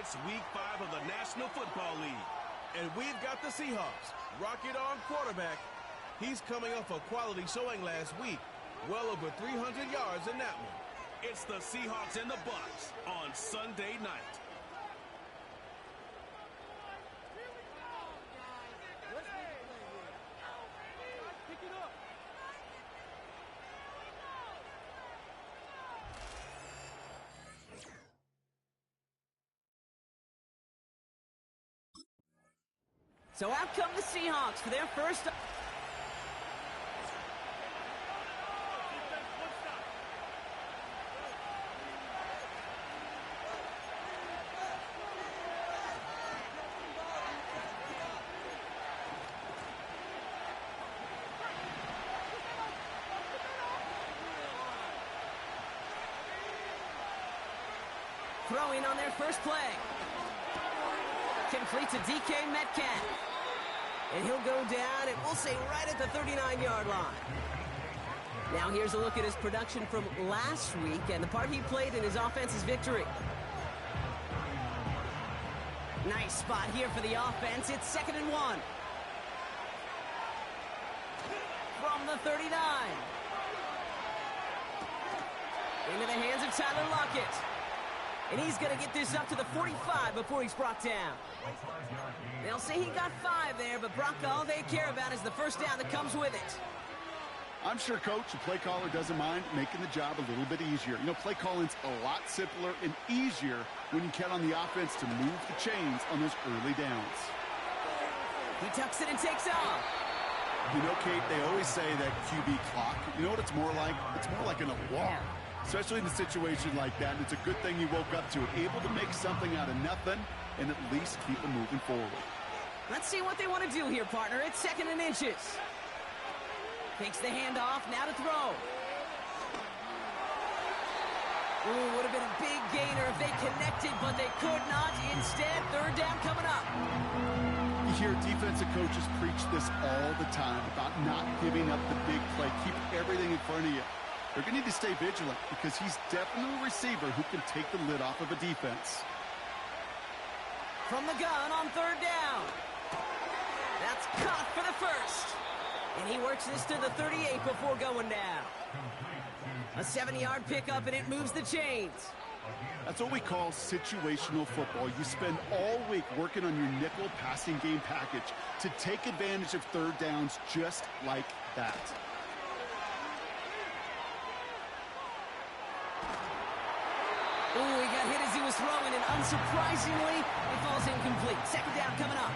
It's Week 5 of the National Football League. And we've got the Seahawks. Rocket Arm quarterback. He's coming off a quality showing last week. Well over 300 yards in that one. It's the Seahawks and the Bucs on Sunday night. So out come the Seahawks for their first... Throwing on their first play. Complete to DK Metcalf. And he'll go down, and we'll say right at the 39-yard line. Now here's a look at his production from last week and the part he played in his offense's victory. Nice spot here for the offense. It's 2nd and 1. From the 39. Into the hands of Tyler Lockett. And he's going to get this up to the 45 before he's brought down. They'll say he got 5 there, but Brock, all they care about is the first down that comes with it. I'm sure, Coach, the play caller doesn't mind making the job a little bit easier. You know, play calling's a lot simpler and easier when you count on the offense to move the chains on those early downs. He tucks it and takes off. You know, Kate, they always say that QB clock. You know what it's more like? It's more like an alarm. Especially in a situation like that, and it's a good thing you woke up to it. Able to make something out of nothing and at least keep them moving forward. Let's see what they want to do here, partner. It's 2nd and inches. Takes the handoff, now to throw. Ooh, would have been a big gainer if they connected, but they could not. Instead, 3rd down coming up. You hear defensive coaches preach this all the time about not giving up the big play. Keep everything in front of you. They're going to need to stay vigilant because he's definitely a receiver who can take the lid off of a defense. From the gun on 3rd down. That's caught for the first. And he works this to the 38 before going down. A 7-yard pickup, and it moves the chains. That's what we call situational football. You spend all week working on your nickel passing game package to take advantage of 3rd downs just like that. Ooh, he got hit as he was throwing, and unsurprisingly, it falls incomplete. 2nd down coming up.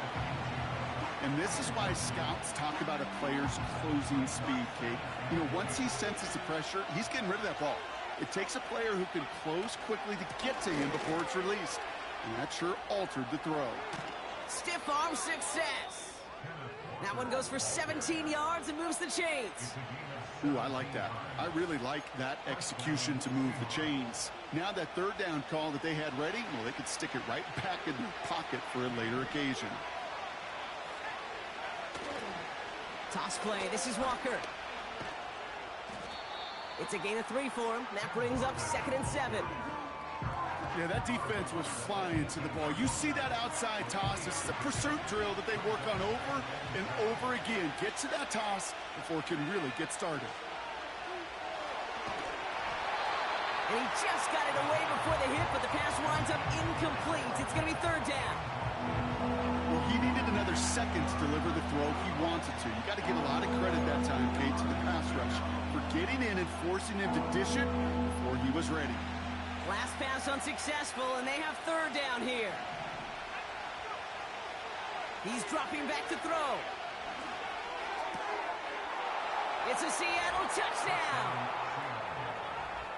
And this is why scouts talk about a player's closing speed, Kate. You know, once he senses the pressure, he's getting rid of that ball. It takes a player who can close quickly to get to him before it's released. And that sure altered the throw. Stiff arm success. That one goes for 17 yards and moves the chains. Ooh, I like that. I really like that execution to move the chains. Now that 3rd down call that they had ready, well, they could stick it right back in their pocket for a later occasion. Toss play. This is Walker. It's a gain of 3 for him. That brings up 2nd and 7. Yeah, that defense was flying to the ball. You see that outside toss. This is a pursuit drill that they work on over and over again. Get to that toss before it can really get started. And he just got it away before the hit, but the pass winds up incomplete. It's going to be 3rd down. Well, he needed another second to deliver the throw he wanted to. You got to give a lot of credit that time, Kate, to the pass rush for getting in and forcing him to dish it before he was ready. Last pass unsuccessful, and they have 3rd down here. He's dropping back to throw. It's a Seattle touchdown.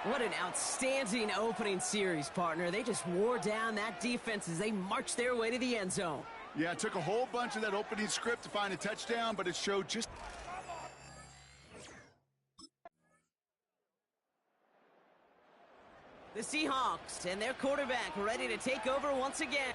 What an outstanding opening series, partner. They just wore down that defense as they marched their way to the end zone. Yeah, it took a whole bunch of that opening script to find a touchdown, but it showed just... The Seahawks and their quarterback ready to take over once again.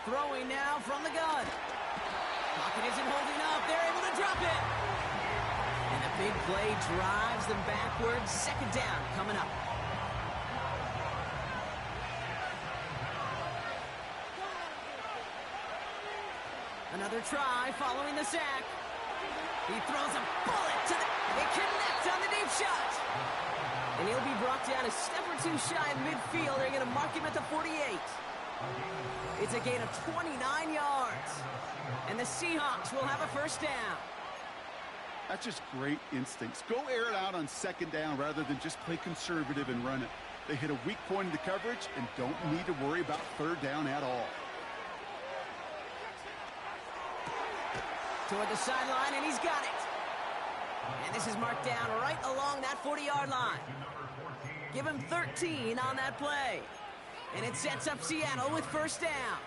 Throwing now from the gun. Pocket isn't holding up. They're able to drop it. And the big play drives them backwards. Second down coming up. Another try following the sack. He throws a bullet to the... It connects on the deep shot. And he'll be brought down a step or two shy of midfield. They're going to mark him at the 48. It's a gain of 29 yards. And the Seahawks will have a first down. That's just great instincts. Go air it out on second down rather than just play conservative and run it. They hit a weak point in the coverage and don't need to worry about third down at all. Toward the sideline, and he's got it. And this is marked down right along that 40-yard line. Give him 13 on that play. And it sets up Seattle with first down.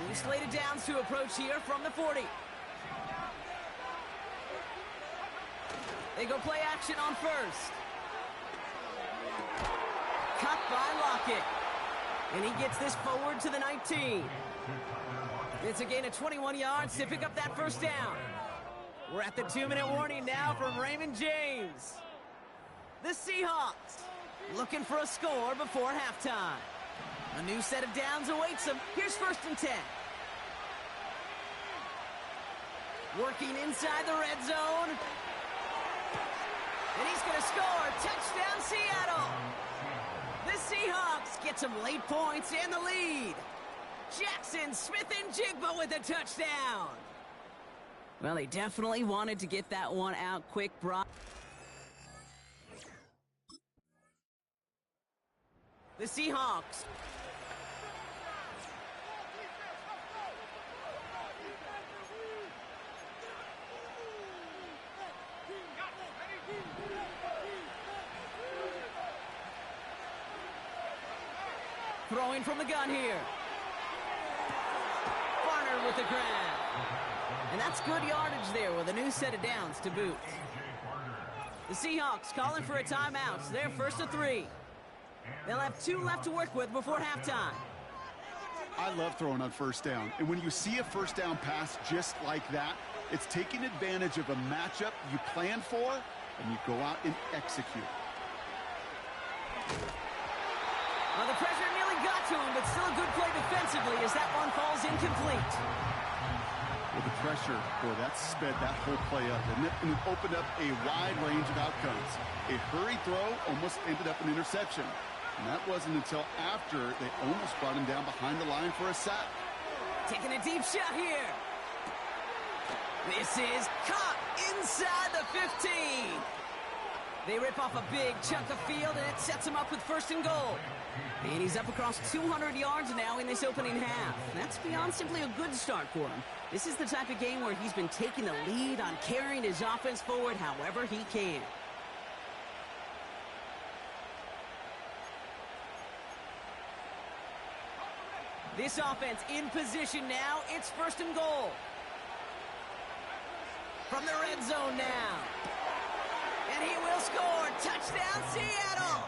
New slated downs to approach here from the 40. They go play action on first. Cut by Lockett. And he gets this forward to the 19. It's a gain of 21 yards to pick up that first down. We're at the 2-minute warning now from Raymond James. The Seahawks looking for a score before halftime. A new set of downs awaits them. Here's first and 10. Working inside the red zone. And he's going to score. Touchdown, Seattle. The Seahawks get some late points and the lead. Jackson Smith-Njigba with a touchdown. Well, he definitely wanted to get that one out quick, Brock. The Seahawks. Throwing from the gun here. Barner with the grab. And that's good yardage there with a new set of downs to boot. The Seahawks calling for a timeout. So they're first to 3. They'll have 2 left to work with before halftime. I love throwing on first down. And when you see a first down pass just like that, it's taking advantage of a matchup you plan for, and you go out and execute. Well, the pressure nearly got to him, but still a good play defensively as that one falls incomplete. With the pressure, boy, that sped that whole play up, and it opened up a wide range of outcomes. A hurried throw almost ended up an interception. And that wasn't until after they almost brought him down behind the line for a sack. Taking a deep shot here. This is caught inside the 15. They rip off a big chunk of field, and it sets him up with first and goal. And he's up across 200 yards now in this opening half. That's beyond simply a good start for him. This is the type of game where he's been taking the lead on carrying his offense forward however he can. This offense in position now. It's first and goal. From the red zone now. And he will score. Touchdown, Seattle.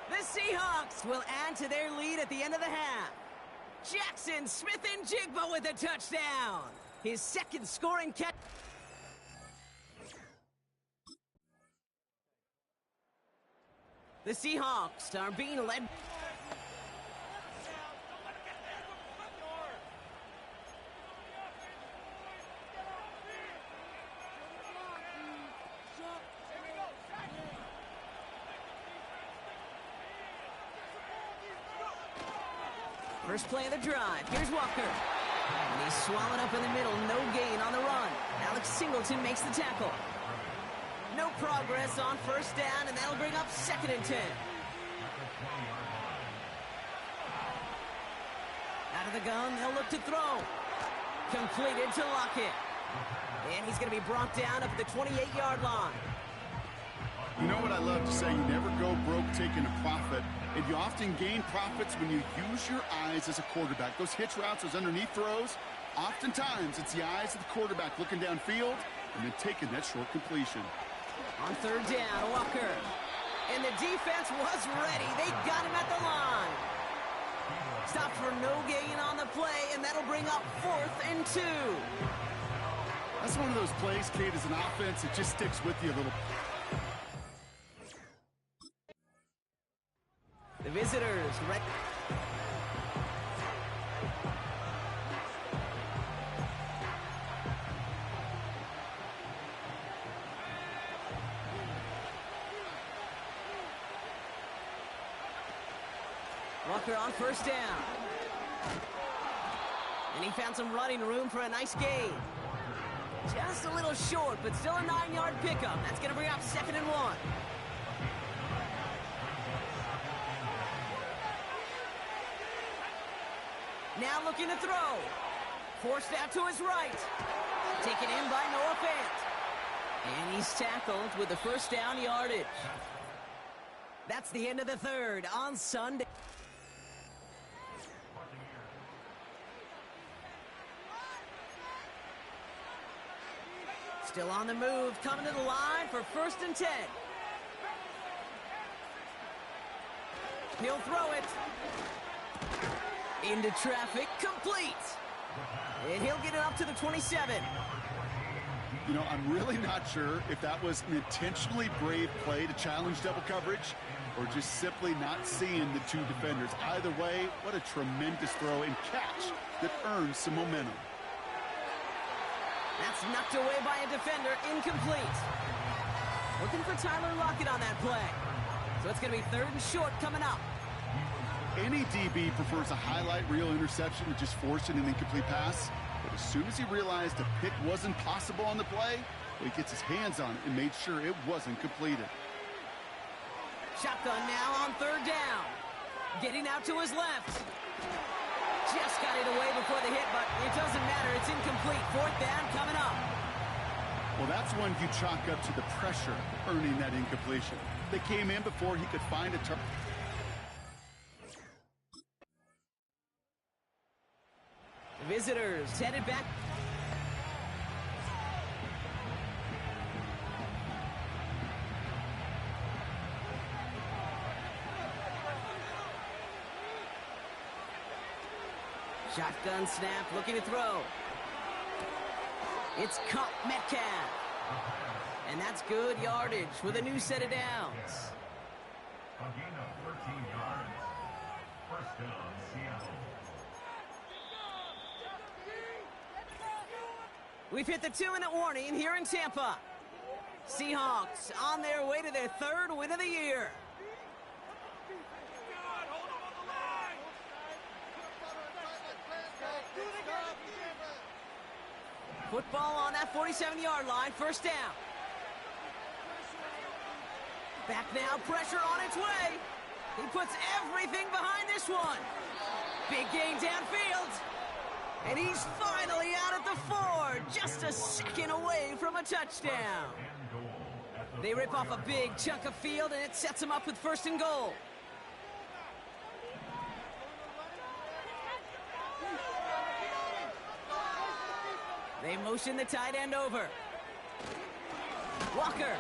The Seahawks will add to their lead at the end of the half. Jackson Smith-Njigba with a touchdown. His second scoring catch. The Seahawks are being led. First play of the drive. Here's Walker. And he's swallowed up in the middle. No gain on the run. Alex Singleton makes the tackle. No progress on first down, and that'll bring up second and 10. Out of the gun, they'll look to throw. Completed to Lockett. And he's going to be brought down up at the 28-yard line. You know what I love to say? You never go broke taking a profit. And you often gain profits when you use your eyes as a quarterback. Those hitch routes, those underneath throws, oftentimes it's the eyes of the quarterback looking downfield and then taking that short completion. On third down, Walker. And the defense was ready. They got him at the line. Stopped for no gain on the play, and that'll bring up 4th and 2. That's one of those plays, Kate, as an offense, it just sticks with you a little. The visitors ready. Walker on 1st down. And he found some running room for a nice gain. Just a little short, but still a 9-yard pickup. That's going to bring up 2nd and 1. Now looking to throw. Forced out to his right. Taken in by Noah Fant. And he's tackled with the 1st down yardage. That's the end of the 3rd on Sunday. Still on the move, coming to the line for 1st and 10. He'll throw it. Into traffic, complete. And he'll get it up to the 27. You know, I'm really not sure if that was an intentionally brave play to challenge double coverage or just simply not seeing the 2 defenders. Either way, what a tremendous throw and catch that earns some momentum. That's knocked away by a defender, incomplete. Looking for Tyler Lockett on that play. So it's going to be 3rd and short coming up. Any DB prefers a highlight reel interception to just forcing an incomplete pass. But as soon as he realized a pick wasn't possible on the play, he gets his hands on it and made sure it wasn't completed. Shotgun now on 3rd down. Getting out to his left. Just got it away before the hit, but it doesn't matter. It's incomplete. 4th down coming up. Well, that's one you chalk up to the pressure earning that incompletion. They came in before he could find a target. Visitors headed back. Shotgun snap, looking to throw. It's caught Metcalf. And that's good yardage with a new set of downs. A gain of 13 yards. 1st down, Seattle. We've hit the 2-minute warning here in Tampa. Seahawks on their way to their 3rd win of the year. Football on that 47-yard line, 1st down. Back now, pressure on its way. He puts everything behind this one. Big gain downfield. And he's finally out at the 4, just a second away from a touchdown. They rip off a big chunk of field, and it sets them up with 1st and goal. They motion the tight end over. Walker.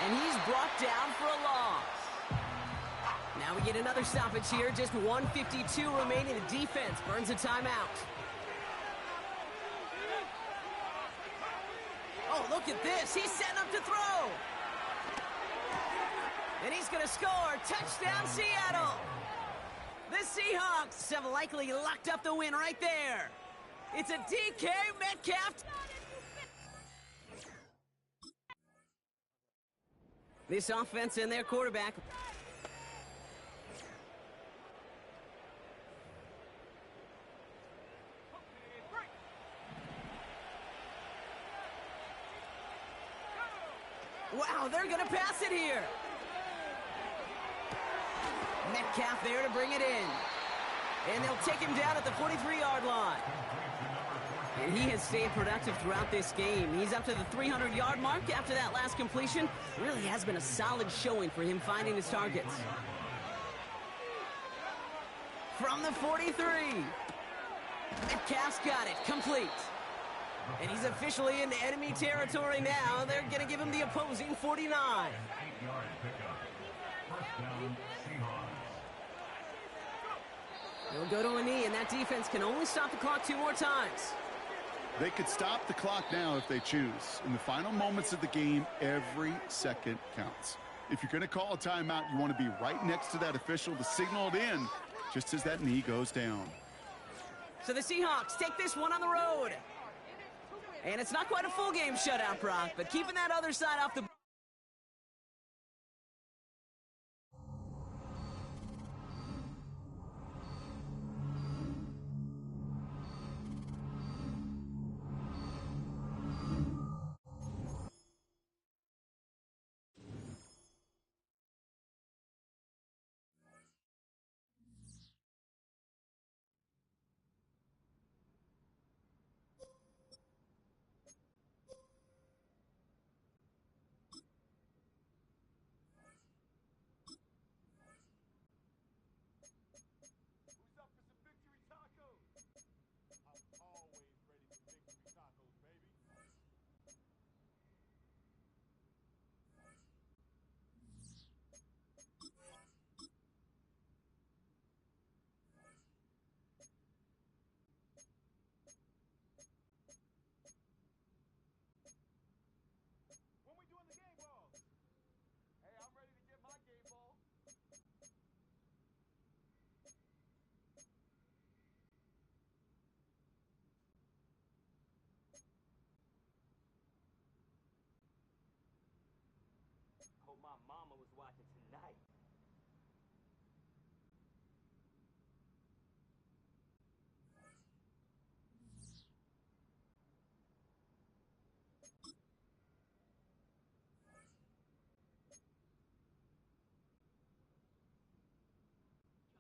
And he's brought down for a loss. Now we get another stoppage here. Just 1:52 remaining. The defense burns a timeout. Oh, look at this. He's setting up to throw. And he's going to score. Touchdown, Seattle. The Seahawks have likely locked up the win right there. It's a DK Metcalf. This offense and their quarterback. Wow, they're going to pass it here. Metcalf there to bring it in. And they'll take him down at the 43-yard line. And he has stayed productive throughout this game. He's up to the 300-yard mark after that last completion. Really has been a solid showing for him finding his targets. From the 43. Metcalf's got it, complete. And he's officially into enemy territory now. They're going to give him the opposing 49. 8-yard pickup. 1st down, Seahawks. He'll go to a knee, and that defense can only stop the clock 2 more times. They could stop the clock now if they choose. In the final moments of the game, every second counts. If you're going to call a timeout, you want to be right next to that official to signal it in just as that knee goes down. So the Seahawks take this one on the road. And it's not quite a full game shutout, Brock, but keeping that other side off the... Hope my mama was watching tonight.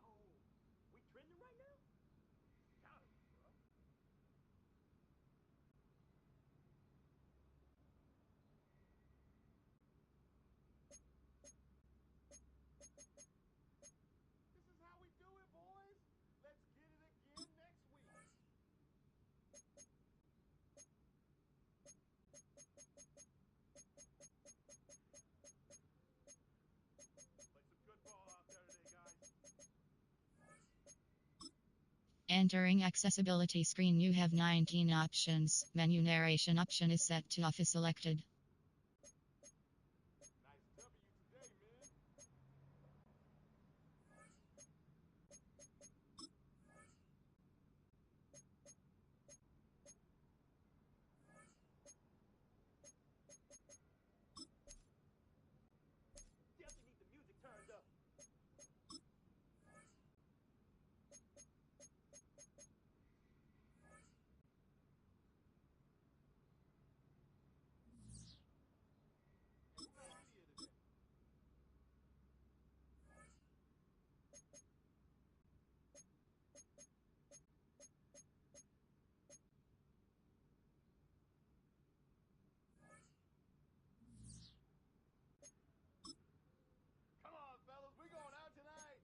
Yo, we trending right now? Got it, bro. This is how we do it, boys. Let's get it again next week. Play some good ball out there today, guys. Entering accessibility screen, you have 19 options. Menu narration option is set to off is selected. Nice W today, man. Definitely need the music turned up. Who got media today? Come on, fellas, we going out tonight.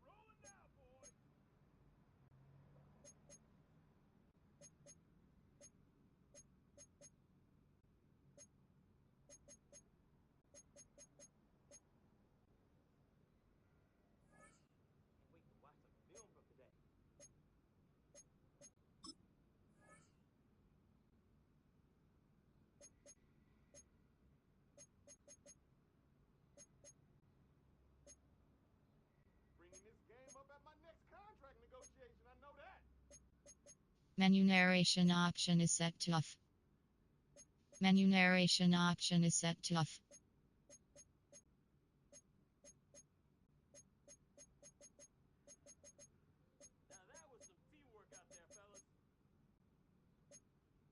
Rolling now, boys. Can't wait to watch some film from today. Bringing this game up at my next contract negotiation, I know that. Menu narration option is set to off. Menu narration option is set to off. Now that was some teamwork out there, fellas. I smell tacos.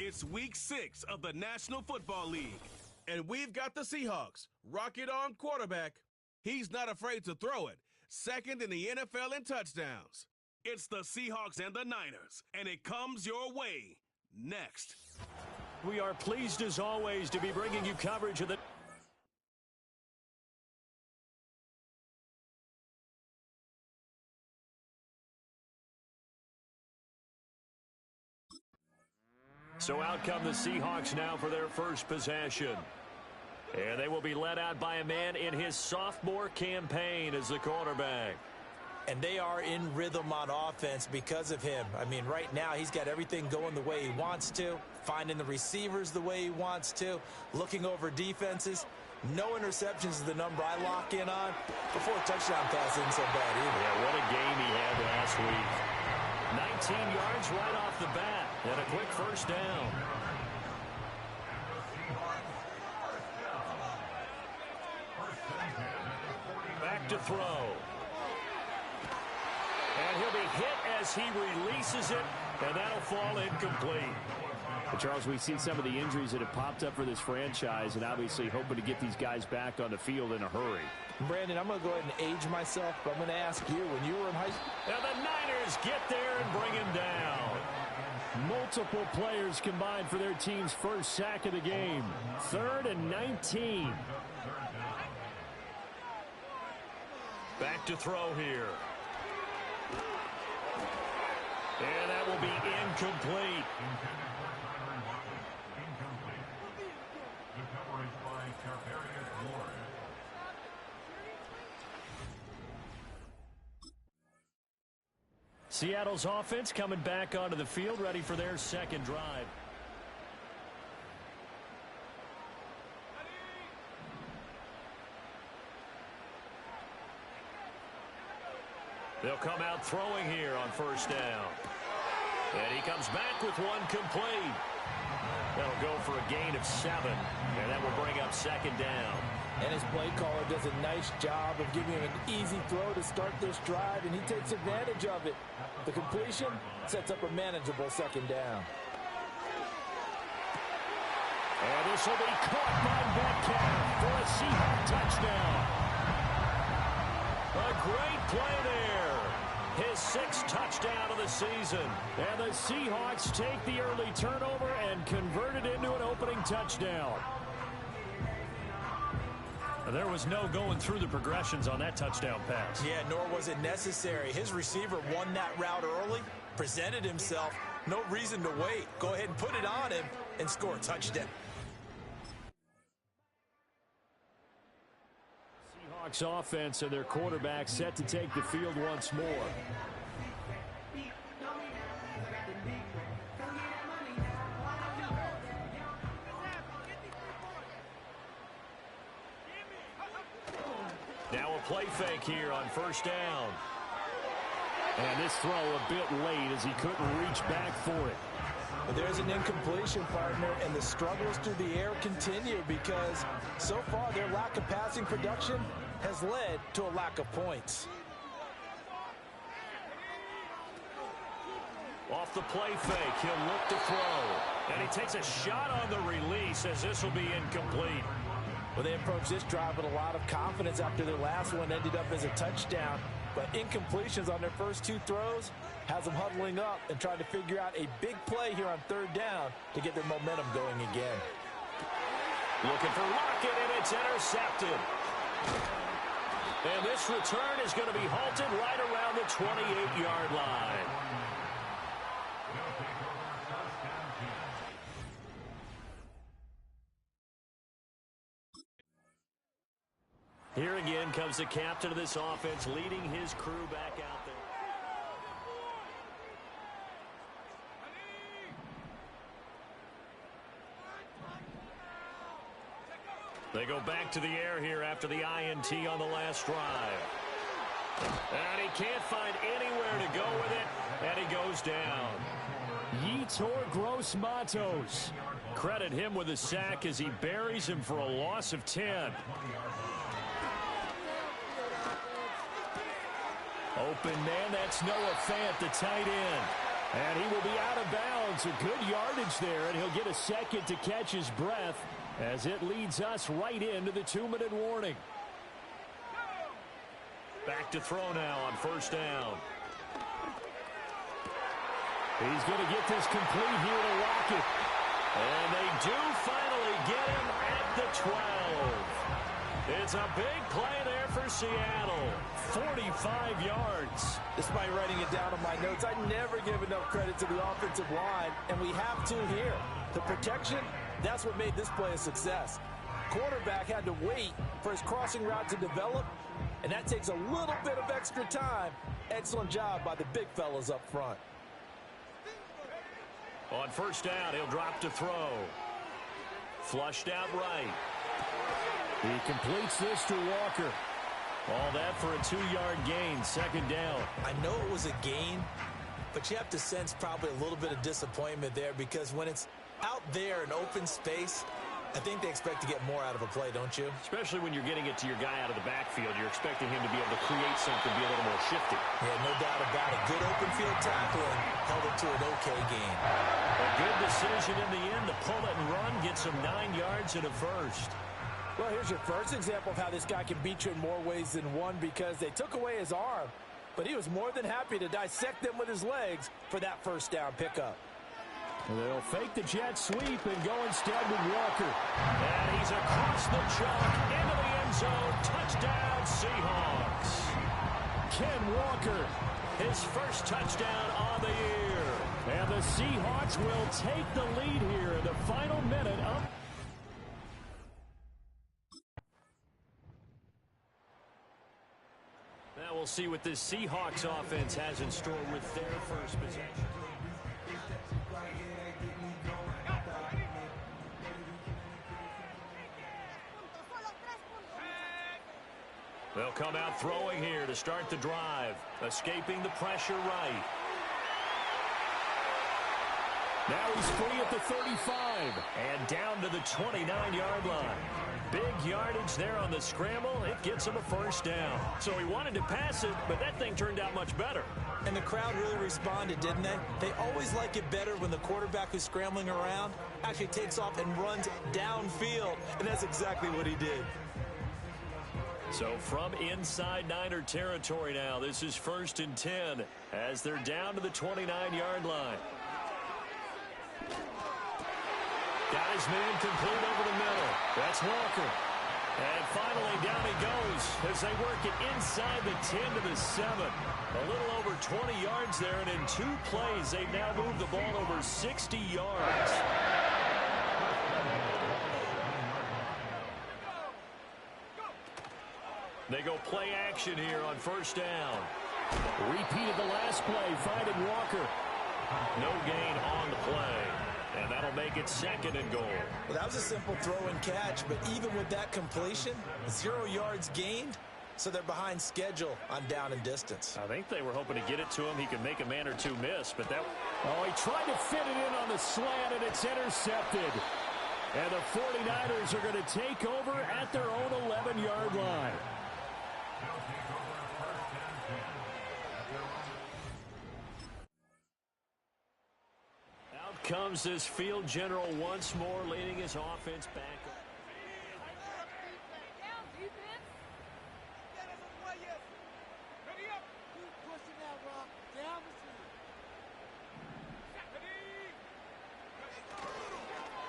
It's week 6 of the National Football League, and we've got the Seahawks. Rocket on quarterback. He's not afraid to throw it. Second in the NFL in touchdowns. It's the Seahawks and the Niners, and it comes your way next. We are pleased as always to be bringing you coverage of the So out come the Seahawks now for their first possession. And they will be led out by a man in his sophomore campaign as the quarterback. And they are in rhythm on offense because of him. I mean, right now he's got everything going the way he wants to, finding the receivers the way he wants to, looking over defenses. No interceptions is the number I lock in on. Before a touchdown pass isn't so bad either. Yeah, what a game he had last week. 19 yards right off the bat and a quick first down. Back to throw. And he'll be hit as he releases it, and that'll fall incomplete. But Charles, we've seen some of the injuries that have popped up for this franchise, and obviously hoping to get these guys back on the field in a hurry. Brandon, I'm going to go ahead and age myself, but I'm going to ask you, when you were in high school. And the Niners get there and bring him down. Multiple players combined for their team's first sack of the game. 3rd and 19. Back to throw here. And that will be incomplete. The coverage by Tavarius Ward. Seattle's offense coming back onto the field, ready for their second drive. They'll come out throwing here on first down. And he comes back with one complete. That'll go for a gain of 7, and that will bring up second down. And his play caller does a nice job of giving him an easy throw to start this drive, and he takes advantage of it. The completion sets up a manageable second down. And this will be caught by Metcalf for a Seahawks touchdown. A great play there. His 6th touchdown of the season. And the Seahawks take the early turnover and convert it into an opening touchdown. There was no going through the progressions on that touchdown pass. Yeah, nor was it necessary. His receiver won that route early, presented himself. No reason to wait. Go ahead and put it on him and score a touchdown. Seahawks offense and their quarterback set to take the field once more. Now a play fake here on first down. And this throw a bit late as he couldn't reach back for it. But there's an incompletion, partner, and the struggles through the air continue because so far their lack of passing production has led to a lack of points. Off the play fake, he'll look to throw. And he takes a shot on the release as this will be incomplete. Well, they approached this drive with a lot of confidence after their last one ended up as a touchdown. But incompletions on their first 2 throws has them huddling up and trying to figure out a big play here on 3rd down to get their momentum going again. Looking for Lockett, and it's intercepted. And this return is going to be halted right around the 28-yard line. Here again comes the captain of this offense, leading his crew back out there. They go back to the air here after the INT on the last drive. And he can't find anywhere to go with it, and he goes down. Yetur Gross-Matos. Credit him with a sack as he buries him for a loss of 10. Open man, that's Noah Fant, the tight end. And he will be out of bounds. A good yardage there, and he'll get a second to catch his breath as it leads us right into the 2-minute warning. Back to throw now on first down. He's going to get this complete here to Lockett. And they do finally get him at the 12. It's a big play there for Seattle. 45 yards. Despite writing it down on my notes, I never give enough credit to the offensive line, and we have to here. The protection, that's what made this play a success. Quarterback had to wait for his crossing route to develop, and that takes a little bit of extra time. Excellent job by the big fellas up front. On first down, he'll drop to throw. Flushed out right. He completes this to Walker. All that for a 2-yard gain, second down. I know it was a gain, but you have to sense probably a little bit of disappointment there because when it's out there in open space, I think they expect to get more out of a play, don't you? Especially when you're getting it to your guy out of the backfield. You're expecting him to be able to create something, be a little more shifty. Yeah, no doubt about it. Good open field tackling held it to an okay gain. A good decision in the end to pull it and run, get some 9 yards and a first. Well, here's your first example of how this guy can beat you in more ways than one because they took away his arm, but he was more than happy to dissect them with his legs for that first down pickup. They'll fake the jet sweep and go instead with Walker. And he's across the chalk into the end zone. Touchdown, Seahawks. Ken Walker, his first touchdown on the year. And the Seahawks will take the lead here in the final minute of... Now we'll see what this Seahawks offense has in store with their first possession. They'll come out throwing here to start the drive. Escaping the pressure right. Now he's free at the 35. And down to the 29-yard line. Big yardage there on the scramble. It gets him a first down. So he wanted to pass it, but that thing turned out much better. And the crowd really responded, didn't they? They always like it better when the quarterback who's scrambling around actually takes off and runs downfield. And that's exactly what he did. So from inside Niner territory now, this is 1st and 10 as they're down to the 29-yard line. Got his man complete over the middle. That's Walker. And finally down he goes as they work it inside the 10 to the 7. A little over 20 yards there, and in 2 plays they've now moved the ball over 60 yards. They go play action here on first down. Repeated the last play, finding Walker. No gain on the play. And that'll make it 2nd and goal. Well, that was a simple throw and catch, but even with that completion, 0 yards gained, so they're behind schedule on down and distance. I think they were hoping to get it to him. He could make a man or two miss, but that... Oh, he tried to fit it in on the slant, and it's intercepted. And the 49ers are going to take over at their own 11-yard line. Out comes this field general once more, leading his offense back.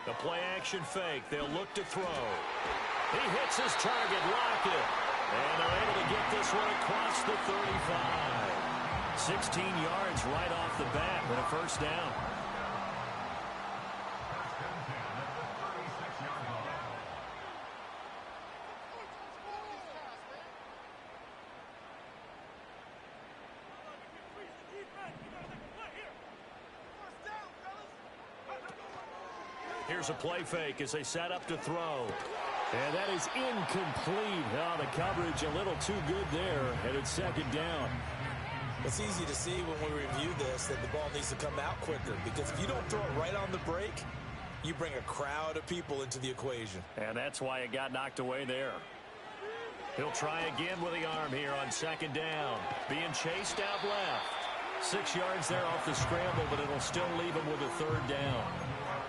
The play action fake. They'll look to throw. He hits his target, Lockett. And they're able to get this one across the 35. 16 yards right off the bat with a first down. Here's a play fake as they set up to throw. And that is incomplete. Oh, the coverage a little too good there, and it's 2nd down. It's easy to see when we review this that the ball needs to come out quicker, because if you don't throw it right on the break, you bring a crowd of people into the equation. And that's why it got knocked away there. He'll try again with the arm here on 2nd down. Being chased out left. 6 yards there off the scramble, but it'll still leave him with a third down.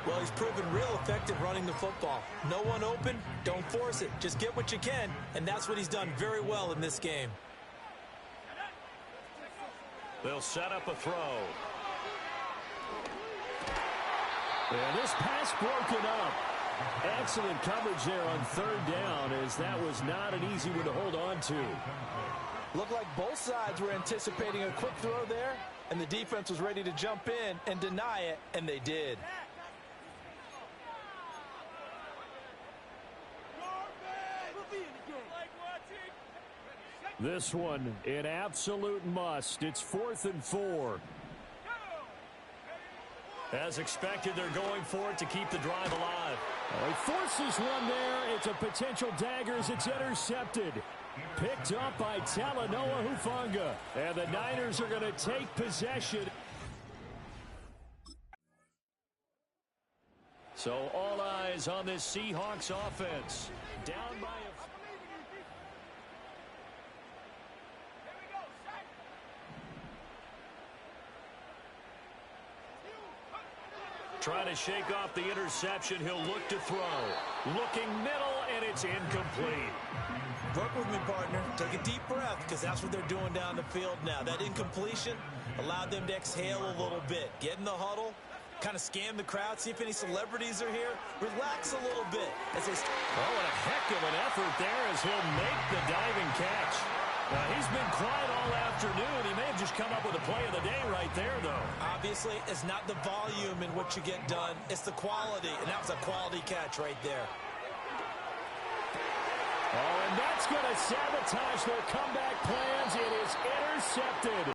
Well, he's proven real effective running the football. No one open, don't force it. Just get what you can, and that's what he's done very well in this game. They'll set up a throw. And this pass broken up. Excellent coverage there on third down, as that was not an easy one to hold on to. Looked like both sides were anticipating a quick throw there, and the defense was ready to jump in and deny it, and they did. This one, an absolute must. It's 4th and 4. As expected, they're going for it to keep the drive alive. He forces one there. It's a potential dagger as it's intercepted. Picked up by Talanoa Hufanga. And the Niners are going to take possession. So all eyes on this Seahawks offense. Down by a... Trying to shake off the interception. He'll look to throw. Looking middle, and it's incomplete. Work with me, partner. Take a deep breath, because that's what they're doing down the field now. That incompletion allowed them to exhale a little bit. Get in the huddle, kind of scan the crowd, see if any celebrities are here. Relax a little bit. As they what a heck of an effort there as he'll make the diving catch. He's been quiet all afternoon. He may have just come up with a play of the day right there, though. Obviously, it's not the volume in what you get done. It's the quality, and that was a quality catch right there. Oh, and that's going to sabotage their comeback plans. It is intercepted.